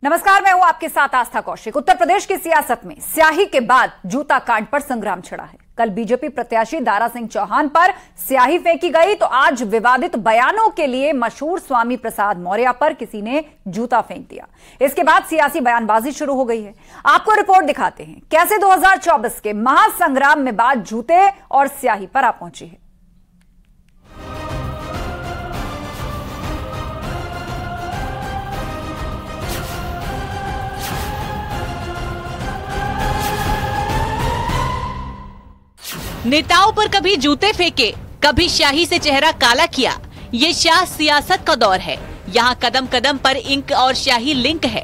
नमस्कार, मैं हूं आपके साथ आस्था कौशिक। उत्तर प्रदेश की सियासत में स्याही के बाद जूता कांड पर संग्राम छिड़ा है। कल बीजेपी प्रत्याशी दारा सिंह चौहान पर स्याही फेंकी गई तो आज विवादित बयानों के लिए मशहूर स्वामी प्रसाद मौर्य पर किसी ने जूता फेंक दिया। इसके बाद सियासी बयानबाजी शुरू हो गई है। आपको रिपोर्ट दिखाते हैं कैसे 2024 के महासंग्राम में बात जूते और स्याही पर आ पहुंची है। नेताओं पर कभी जूते फेंके, कभी स्याही से चेहरा काला किया। ये शाह सियासत का दौर है। यहाँ कदम कदम पर इंक और स्याही लिंक है।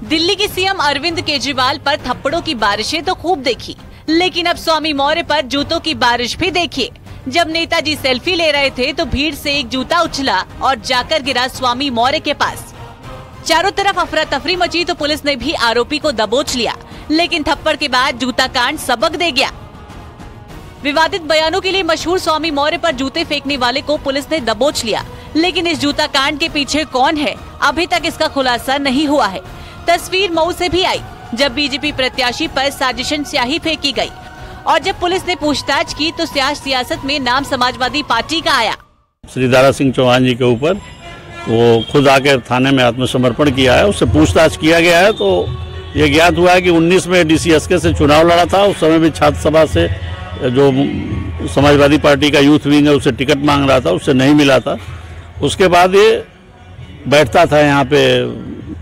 दिल्ली की सीएम अरविंद केजरीवाल पर थप्पड़ों की बारिशें तो खूब देखी, लेकिन अब स्वामी मौर्य पर जूतों की बारिश भी देखिए। जब नेताजी सेल्फी ले रहे थे तो भीड़ से एक जूता उछला और जाकर गिरा स्वामी मौर्य के पास। चारों तरफ अफरा तफरी मची तो पुलिस ने भी आरोपी को दबोच लिया, लेकिन थप्पड़ के बाद जूता कांड सबक दे गया। विवादित बयानों के लिए मशहूर स्वामी मौर्य पर जूते फेंकने वाले को पुलिस ने दबोच लिया, लेकिन इस जूता कांड के पीछे कौन है, अभी तक इसका खुलासा नहीं हुआ है। तस्वीर मऊ से भी आई, जब बीजेपी प्रत्याशी पर साजिशन स्याही फेंकी गई और जब पुलिस ने पूछताछ की तो सियासत में नाम समाजवादी पार्टी का आया। श्री दारा सिंह चौहान जी के ऊपर वो खुद आकर थाने में आत्मसमर्पण किया है, उससे पूछताछ किया गया है तो ये ज्ञात हुआ है कि 19 में DCSK से चुनाव लड़ा था। उस समय भी छात्र सभा से जो समाजवादी पार्टी का यूथ विंग है उससे टिकट मांग रहा था, उससे नहीं मिला था। उसके बाद ये बैठता था यहाँ पे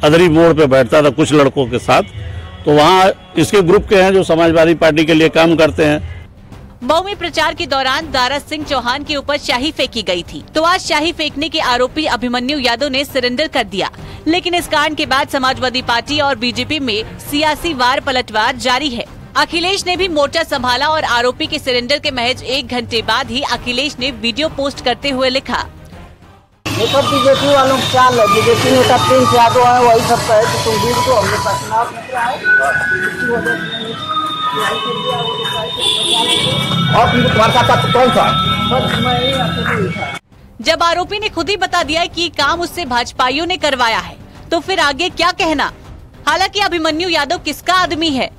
अदरी मोड़ पे बैठता था कुछ लड़कों के साथ, तो वहाँ इसके ग्रुप के हैं जो समाजवादी पार्टी के लिए काम करते हैं। मऊ में प्रचार के दौरान दारा सिंह चौहान के ऊपर स्याही फेंकी गई थी, तो आज स्याही फेंकने के आरोपी अभिमन्यु यादव ने सरेंडर कर दिया। लेकिन इस कांड के बाद समाजवादी पार्टी और बीजेपी में सियासी वार पलटवार जारी है। अखिलेश ने भी मोर्चा संभाला और आरोपी के सरेंडर के महज 1 घंटे बाद ही अखिलेश ने वीडियो पोस्ट करते हुए लिखा, बीजेपी वालों की चाल है, बीजेपी नेता प्रिंस यादव है, वही सब कहे कि तुम भीड़ को हमने पछनाव किया है और तुम्हारे साथ कौन सा। जब आरोपी ने खुद ही बता दिया कि काम उससे भाजपाइयों ने करवाया है, तो फिर आगे क्या कहना। हालांकि अभिमन्यु यादव किसका आदमी है,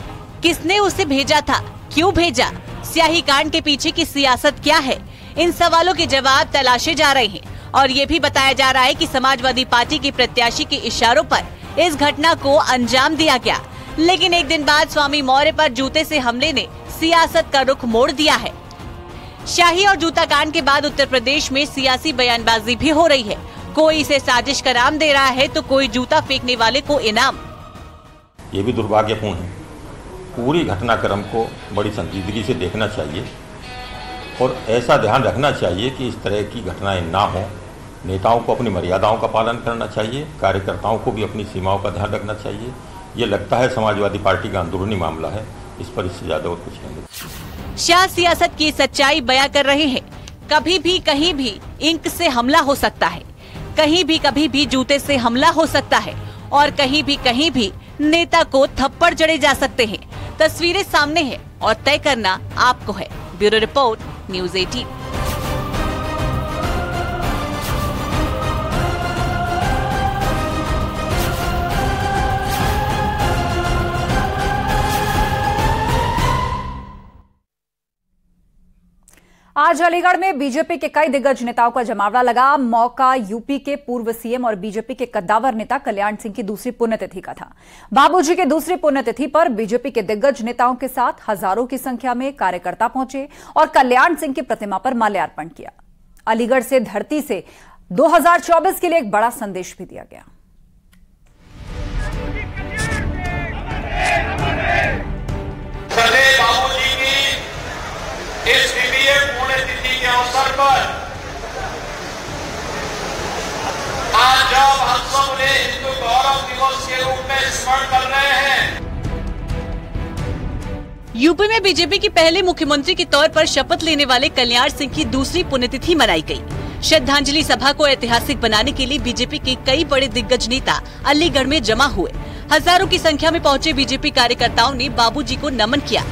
किसने उसे भेजा था, क्यों भेजा, स्याही कांड के पीछे की सियासत क्या है, इन सवालों के जवाब तलाशे जा रहे हैं। और ये भी बताया जा रहा है कि समाजवादी पार्टी के प्रत्याशी के इशारों पर इस घटना को अंजाम दिया गया। लेकिन एक दिन बाद स्वामी मौर्य पर जूते से हमले ने सियासत का रुख मोड़ दिया है। स्याही और जूता कांड के बाद उत्तर प्रदेश में सियासी बयानबाजी भी हो रही है। कोई इसे साजिश का नाम दे रहा है तो कोई जूता फेंकने वाले को इनाम। ये भी दुर्भाग्यपूर्ण है। पूरी घटनाक्रम को बड़ी संजीदगी से देखना चाहिए और ऐसा ध्यान रखना चाहिए कि इस तरह की घटनाएं ना हो। नेताओं को अपनी मर्यादाओं का पालन करना चाहिए, कार्यकर्ताओं को भी अपनी सीमाओं का ध्यान रखना चाहिए। ये लगता है समाजवादी पार्टी का अंदरूनी मामला है, इस पर इससे ज्यादा और कुछ नहीं। शाह सियासत की सच्चाई बयां कर रहे हैं। कभी भी कहीं भी इंक से हमला हो सकता है, कहीं भी कभी भी जूते से हमला हो सकता है और कहीं भी नेता को थप्पड़ जड़े जा सकते हैं। तस्वीरें सामने है और तय करना आपको है। Bureau report, news 18। आज अलीगढ़ में बीजेपी के कई दिग्गज नेताओं का जमावड़ा लगा। मौका यूपी के पूर्व सीएम और बीजेपी के कद्दावर नेता कल्याण सिंह की दूसरी पुण्यतिथि का था। बाबूजी की दूसरी पुण्यतिथि पर बीजेपी के दिग्गज नेताओं के साथ हजारों की संख्या में कार्यकर्ता पहुंचे और कल्याण सिंह की प्रतिमा पर माल्यार्पण किया। अलीगढ़ से धरती से 2024 के लिए एक बड़ा संदेश भी दिया गया। इस द्वितीय पुण्यतिथि के अवसर पर आज जब हम सब उन्हें हिंदू गौरव दिवस के रूप में स्मरण कर रहे हैं। यूपी में बीजेपी की पहले मुख्यमंत्री के तौर पर शपथ लेने वाले कल्याण सिंह की दूसरी पुण्यतिथि मनाई गई। श्रद्धांजलि सभा को ऐतिहासिक बनाने के लिए बीजेपी के कई बड़े दिग्गज नेता अलीगढ़ में जमा हुए। हजारों की संख्या में पहुंचे बीजेपी कार्यकर्ताओं ने बाबूजी को नमन किया।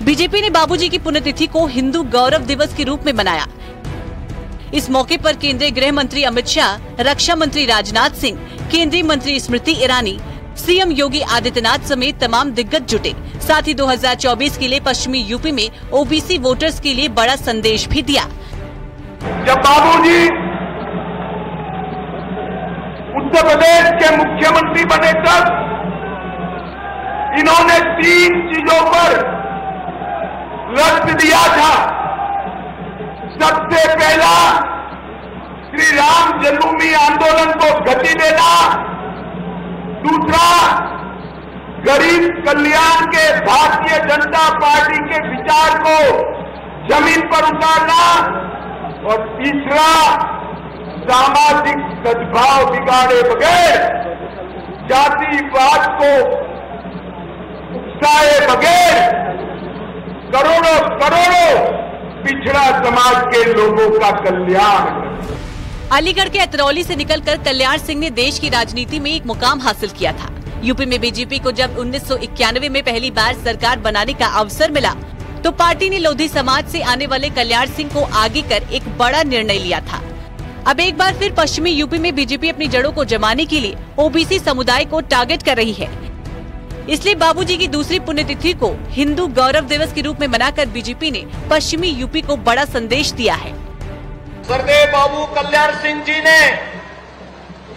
बीजेपी ने बाबूजी की पुण्यतिथि को हिंदू गौरव दिवस के रूप में मनाया। इस मौके पर केंद्रीय गृह मंत्री अमित शाह, रक्षा मंत्री राजनाथ सिंह, केंद्रीय मंत्री स्मृति ईरानी, सीएम योगी आदित्यनाथ समेत तमाम दिग्गज जुटे। साथ ही 2024 के लिए पश्चिमी यूपी में ओबीसी वोटर्स के लिए बड़ा संदेश भी दिया। जब बाबूजी उत्तर प्रदेश के मुख्यमंत्री बने तब इन्होंने 3 चीजों पर लक्ष्य दिया था। सबसे पहला, श्री राम जन्मभूमि आंदोलन को गति देना। दूसरा, गरीब कल्याण के भारतीय जनता पार्टी के विचार को जमीन पर उतारना। और तीसरा, सामाजिक सद्भाव बिगाड़े बगैर, जातिवाद को उकसाए बगैर करोड़ों करोड़ों पिछड़ा समाज के लोगों का कल्याण। अलीगढ़ के अतरौली से निकलकर कल्याण सिंह ने देश की राजनीति में एक मुकाम हासिल किया था। यूपी में बीजेपी को जब 1991 में पहली बार सरकार बनाने का अवसर मिला तो पार्टी ने लोधी समाज से आने वाले कल्याण सिंह को आगे कर एक बड़ा निर्णय लिया था। अब एक बार फिर पश्चिमी यूपी में बीजेपी अपनी जड़ों को जमाने के लिए ओबीसी समुदाय को टारगेट कर रही है। इसलिए बाबूजी की दूसरी पुण्यतिथि को हिंदू गौरव दिवस के रूप में मनाकर बीजेपी ने पश्चिमी यूपी को बड़ा संदेश दिया है। सरदेव बाबू कल्याण सिंह जी ने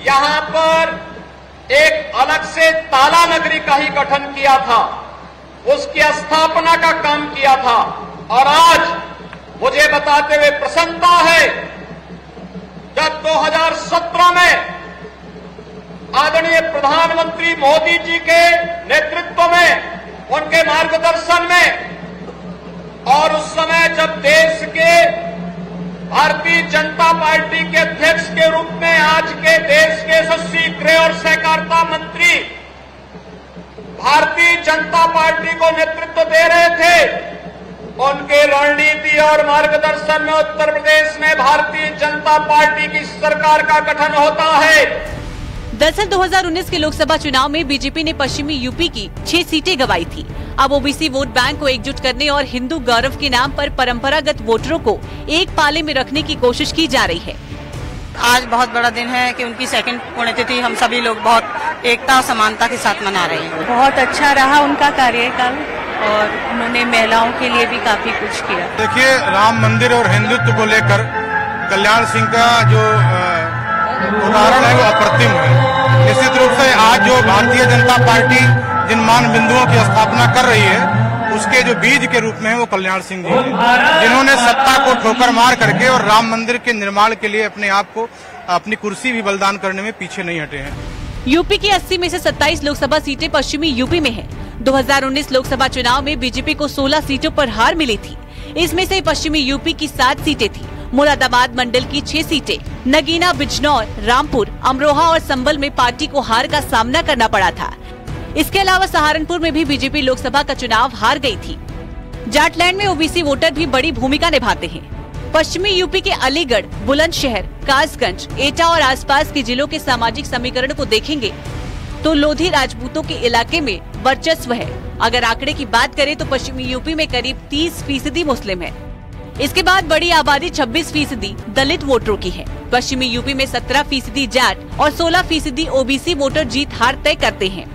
यहाँ पर एक अलग से ताला नगरी का ही गठन किया था, उसकी स्थापना का काम किया था। और आज मुझे बताते हुए प्रसन्नता है, जब 2017 में आदरणीय प्रधानमंत्री मोदी जी के नेतृत्व में, उनके मार्गदर्शन में, और उस समय जब देश के भारतीय जनता पार्टी के अध्यक्ष के रूप में आज के देश के यशस्वी गृह और सहकारिता मंत्री भारतीय जनता पार्टी को नेतृत्व दे रहे थे, उनके रणनीति और मार्गदर्शन में उत्तर प्रदेश में भारतीय जनता पार्टी की सरकार का गठन होता है। दरअसल 2019 के लोकसभा चुनाव में बीजेपी ने पश्चिमी यूपी की 6 सीटें गंवाई थी। अब ओबीसी वोट बैंक को एकजुट करने और हिंदू गौरव के नाम पर परंपरागत वोटरों को एक पाले में रखने की कोशिश की जा रही है। आज बहुत बड़ा दिन है कि उनकी 2nd पुण्यतिथि हम सभी लोग बहुत एकता और समानता के साथ मना रहे हैं। बहुत अच्छा रहा उनका कार्यकाल और उन्होंने महिलाओं के लिए भी काफी कुछ किया। देखिए, राम मंदिर और हिंदुत्व को लेकर कल्याण सिंह का जो उदाहरण है वो अप्रतिम है। निश्चित रूप से आज जो भारतीय जनता पार्टी जिन मान बिंदुओं की स्थापना कर रही है उसके जो बीज के रूप में है वो कल्याण सिंह जी हैं, जिन्होंने सत्ता को ठोकर मार करके और राम मंदिर के निर्माण के लिए अपने आप को, अपनी कुर्सी भी बलिदान करने में पीछे नहीं हटे हैं। यूपी की 80 में से 27 लोकसभा सीटें पश्चिमी यूपी में हैं। 2019 लोकसभा चुनाव में बीजेपी को 16 सीटों पर हार मिली थी। इसमें से पश्चिमी यूपी की 7 सीटें थी। मुरादाबाद मंडल की 6 सीटें, नगीना, बिजनौर, रामपुर, अमरोहा और संभल में पार्टी को हार का सामना करना पड़ा था। इसके अलावा सहारनपुर में भी बीजेपी लोकसभा का चुनाव हार गई थी। जाटलैंड में ओबीसी वोटर भी बड़ी भूमिका निभाते हैं। पश्चिमी यूपी के अलीगढ़, बुलंदशहर, कासगंज, एटा और आसपास के जिलों के सामाजिक समीकरण को देखेंगे तो लोधी राजपूतों के इलाके में वर्चस्व है। अगर आंकड़े की बात करें तो पश्चिमी यूपी में करीब 30% मुस्लिम है। इसके बाद बड़ी आबादी 26% दलित वोटरों की है। पश्चिमी यूपी में 17% जाट और 16% ओबीसी वोटर जीत हार तय करते हैं।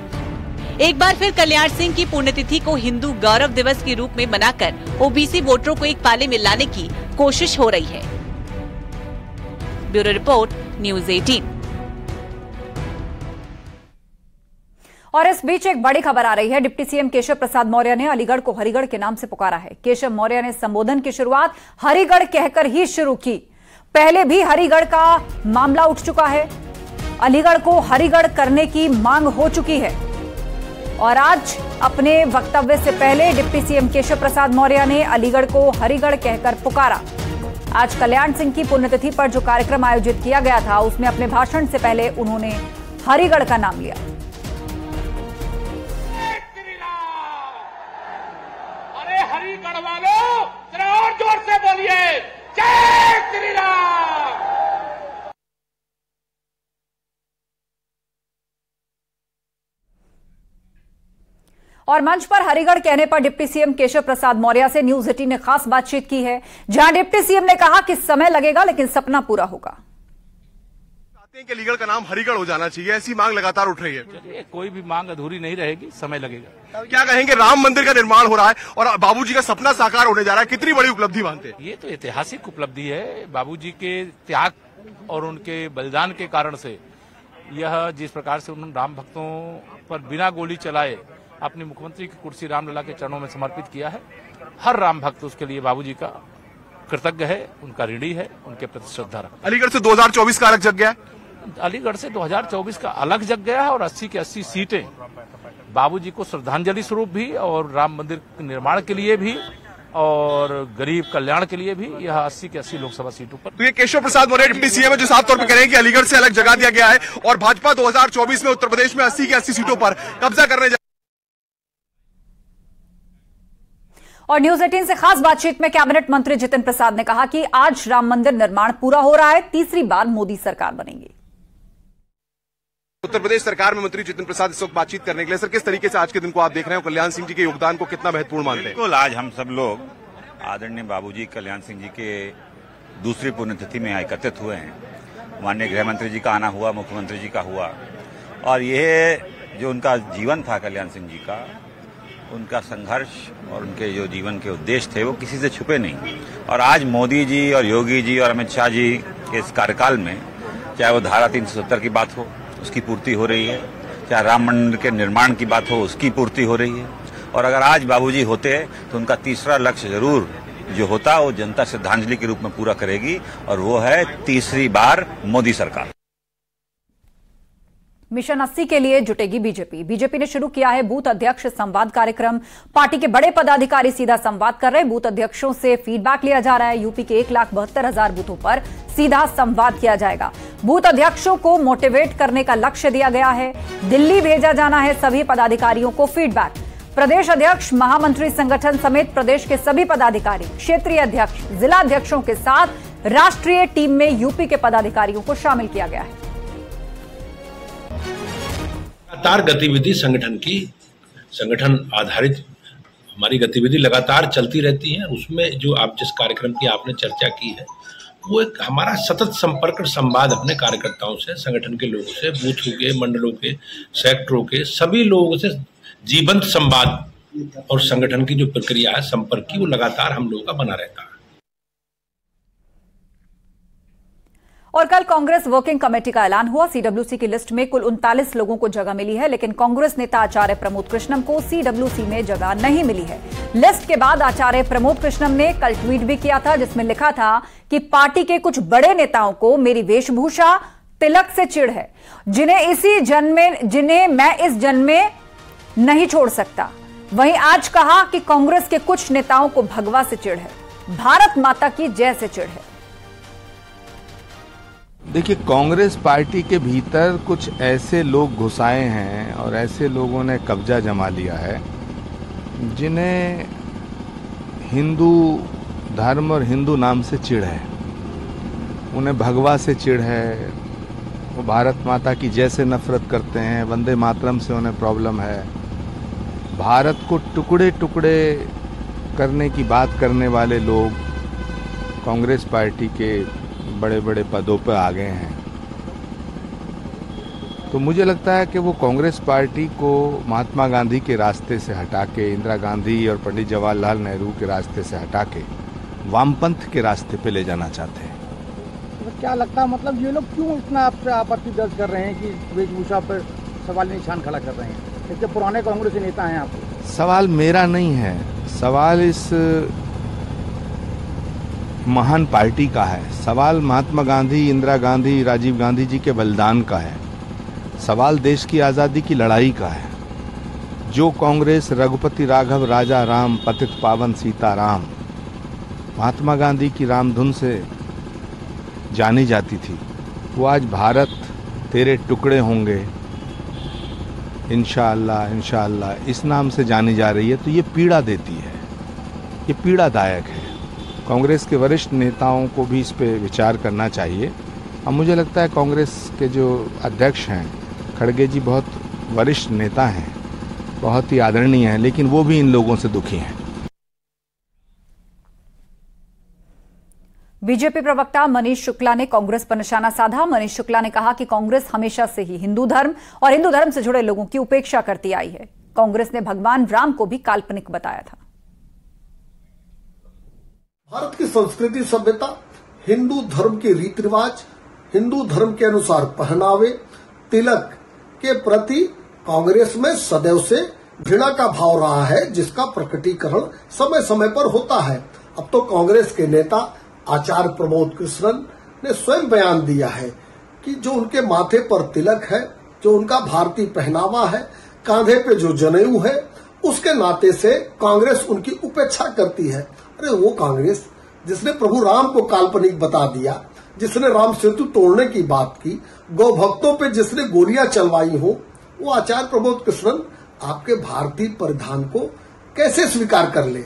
एक बार फिर कल्याण सिंह की पुण्यतिथि को हिंदू गौरव दिवस के रूप में मनाकर ओबीसी वोटरों को एक पाले में लाने की कोशिश हो रही है। Bureau report, news 18। और इस बीच एक बड़ी खबर आ रही है। डिप्टी सीएम केशव प्रसाद मौर्य ने अलीगढ़ को हरिगढ़ के नाम से पुकारा है। केशव मौर्य ने संबोधन की शुरुआत हरिगढ़ कहकर ही शुरू की। पहले भी हरिगढ़ का मामला उठ चुका है। अलीगढ़ को हरिगढ़ करने की मांग हो चुकी है और आज अपने वक्तव्य से पहले डिप्टी सीएम केशव प्रसाद मौर्य ने अलीगढ़ को हरिगढ़ कहकर पुकारा। आज कल्याण सिंह की पुण्यतिथि पर जो कार्यक्रम आयोजित किया गया था उसमें अपने भाषण से पहले उन्होंने हरिगढ़ का नाम लिया। हरिगढ़ वालों जरा और जोर से बोलिए, जय श्री राम। और मंच पर हरिगढ़ कहने पर डिप्टी सीएम केशव प्रसाद मौर्य से न्यूज़ 18 ने खास बातचीत की है, जहां डिप्टी सीएम ने कहा कि समय लगेगा लेकिन सपना पूरा होगा। के अलीगढ़ का नाम हरिगढ़ हो जाना चाहिए, ऐसी मांग लगातार उठ रही है। चलिए, कोई भी मांग अधूरी नहीं रहेगी, समय लगेगा। क्या कहेंगे, राम मंदिर का निर्माण हो रहा है और बाबूजी का सपना साकार होने जा रहा है, कितनी बड़ी उपलब्धि मानते हैं? ये तो ऐतिहासिक उपलब्धि है। बाबूजी के त्याग और उनके बलिदान के कारण से यह जिस प्रकार से उन्होंने राम भक्तों पर बिना गोली चलाए अपनी मुख्यमंत्री की कुर्सी रामलला के चरणों में समर्पित किया है, हर राम भक्त उसके लिए बाबूजी का कृतज्ञ है, उनका ऋणी है, उनके प्रति श्रद्धा रखता है। अलीगढ़ से 2024 का अलग जग गया, अलीगढ़ से 2024 का अलग जग गया है और 80 की 80 सीटें बाबूजी को श्रद्धांजलि स्वरूप भी और राम मंदिर निर्माण के लिए भी और गरीब कल्याण के लिए भी यह 80 की 80 लोकसभा सीटों पर। तो ये केशव प्रसाद मौर्य डिप्टी सीएम है जो साफ तौर पर कह रहे हैं कि अलीगढ़ से अलग जगह दिया गया है और भाजपा 2024 में उत्तर प्रदेश में 80 की 80 सीटों पर कब्जा करने जा। और न्यूज 18 से खास बातचीत में कैबिनेट मंत्री जितिन प्रसाद ने कहा कि आज राम मंदिर निर्माण पूरा हो रहा है, तीसरी बार मोदी सरकार बनेगी। उत्तर प्रदेश सरकार में मंत्री जितिन प्रसाद इस वक्त बातचीत करने के लिए। सर, किस तरीके से आज के दिन को आप देख रहे हो, कल्याण सिंह जी के योगदान को कितना महत्वपूर्ण मानते हैं? बिल्कुल, आज हम सब लोग आदरणीय बाबूजी कल्याण सिंह जी के दूसरी पुण्यतिथि में एकत्रित हुए हैं। माननीय गृह मंत्री जी का आना हुआ, मुख्यमंत्री जी का हुआ, और ये जो उनका जीवन था कल्याण सिंह जी का, उनका संघर्ष और उनके जो जीवन के उद्देश्य थे वो किसी से छुपे नहीं। और आज मोदी जी और योगी जी और अमित शाह जी के इस कार्यकाल में चाहे वो धारा 370 की बात हो, उसकी पूर्ति हो रही है, चाहे राम मंदिर के निर्माण की बात हो, उसकी पूर्ति हो रही है। और अगर आज बाबूजी होते तो उनका तीसरा लक्ष्य जरूर जो होता वो जनता श्रद्धांजलि के रूप में पूरा करेगी, और वो है तीसरी बार मोदी सरकार। मिशन 80 के लिए जुटेगी बीजेपी। बीजेपी ने शुरू किया है बूथ अध्यक्ष संवाद कार्यक्रम। पार्टी के बड़े पदाधिकारी सीधा संवाद कर रहे हैं, बूथ अध्यक्षों से फीडबैक लिया जा रहा है। यूपी के 1,72,000 बूथों पर सीधा संवाद किया जाएगा। बूथ अध्यक्षों को मोटिवेट करने का लक्ष्य दिया गया है। दिल्ली भेजा जाना है सभी पदाधिकारियों को फीडबैक। प्रदेश अध्यक्ष, महामंत्री संगठन समेत प्रदेश के सभी पदाधिकारी, क्षेत्रीय अध्यक्ष, जिला अध्यक्षों के साथ राष्ट्रीय टीम में यूपी के पदाधिकारियों को शामिल किया गया है। लगातार गतिविधि संगठन आधारित हमारी गतिविधि लगातार चलती रहती है। उसमें जो आप जिस कार्यक्रम की आपने चर्चा की है, वो एक हमारा सतत संपर्क और संवाद अपने कार्यकर्ताओं से, संगठन के लोगों से, बूथों के, मंडलों के, सेक्टरों के सभी लोगों से जीवंत संवाद और संगठन की जो प्रक्रिया है संपर्क की, वो लगातार हम लोगों का बना रहता है। और कल कांग्रेस वर्किंग कमेटी का ऐलान हुआ। सीडब्ल्यूसी की लिस्ट में कुल 39 लोगों को जगह मिली है, लेकिन कांग्रेस नेता आचार्य प्रमोद कृष्णम को सीडब्ल्यूसी में जगह नहीं मिली है। लिस्ट के बाद आचार्य प्रमोद कृष्णम ने कल ट्वीट भी किया था, जिसमें लिखा था कि पार्टी के कुछ बड़े नेताओं को मेरी वेशभूषा, तिलक से चिढ़ है, जिन्हें मैं इस जन्म में नहीं छोड़ सकता। वहीं आज कहा कि कांग्रेस के कुछ नेताओं को भगवा से चिढ़ है, भारत माता की जय से चिढ़ है। देखिए, कांग्रेस पार्टी के भीतर कुछ ऐसे लोग घुसाए हैं और ऐसे लोगों ने कब्जा जमा लिया है जिन्हें हिंदू धर्म और हिंदू नाम से चिढ़ है, उन्हें भगवा से चिढ़ है, वो भारत माता की जय से नफरत करते हैं, वंदे मातरम से उन्हें प्रॉब्लम है। भारत को टुकड़े टुकड़े करने की बात करने वाले लोग कांग्रेस पार्टी के बड़े बड़े पदों पर आ गए हैं। तो मुझे लगता है कि वो कांग्रेस पार्टी को महात्मा गांधी के रास्ते से हटा के, इंदिरा गांधी और पंडित जवाहरलाल नेहरू के रास्ते से हटा के वामपंथ के रास्ते पे ले जाना चाहते हैं। तो क्या लगता है, मतलब ये लोग क्यों इतना आपसे आपत्ति दर्ज कर रहे हैं कि वेशभूषा पर सवाल निशान खड़ा कर रहे हैं? इतने पुराने कांग्रेसी नेता हैं आप। सवाल मेरा नहीं है, सवाल इस महान पार्टी का है, सवाल महात्मा गांधी, इंदिरा गांधी, राजीव गांधी जी के बलिदान का है, सवाल देश की आज़ादी की लड़ाई का है। जो कांग्रेस रघुपति राघव राजा राम पतित पावन सीताराम महात्मा गांधी की रामधुन से जानी जाती थी, वो आज भारत तेरे टुकड़े होंगे इंशाअल्लाह इंशाअल्लाह इस नाम से जानी जा रही है। तो ये पीड़ा देती है, ये पीड़ादायक है। कांग्रेस के वरिष्ठ नेताओं को भी इस पे विचार करना चाहिए। और मुझे लगता है कांग्रेस के जो अध्यक्ष हैं खड़गे जी बहुत वरिष्ठ नेता हैं, बहुत ही आदरणीय हैं, लेकिन वो भी इन लोगों से दुखी हैं। बीजेपी प्रवक्ता मनीष शुक्ला ने कांग्रेस पर निशाना साधा। मनीष शुक्ला ने कहा कि कांग्रेस हमेशा से ही हिंदू धर्म और हिंदू धर्म से जुड़े लोगों की उपेक्षा करती आई है। कांग्रेस ने भगवान राम को भी काल्पनिक बताया था। भारत की संस्कृति सभ्यता, हिंदू धर्म के रीति रिवाज, हिंदू धर्म के अनुसार पहनावे, तिलक के प्रति कांग्रेस में सदैव से घृणा का भाव रहा है, जिसका प्रकटीकरण समय समय पर होता है। अब तो कांग्रेस के नेता आचार्य प्रमोद कृष्णन ने स्वयं बयान दिया है कि जो उनके माथे पर तिलक है, जो उनका भारतीय पहनावा है, कांधे पे जो जनेऊ है, उसके नाते से कांग्रेस उनकी उपेक्षा करती है। अरे वो कांग्रेस जिसने प्रभु राम को काल्पनिक बता दिया, जिसने राम सेतु तोड़ने की बात की, गौ भक्तों पे जिसने गोलियां चलवाई हो, वो आचार्य प्रमोद कृष्णन आपके भारतीय परिधान को कैसे स्वीकार कर ले।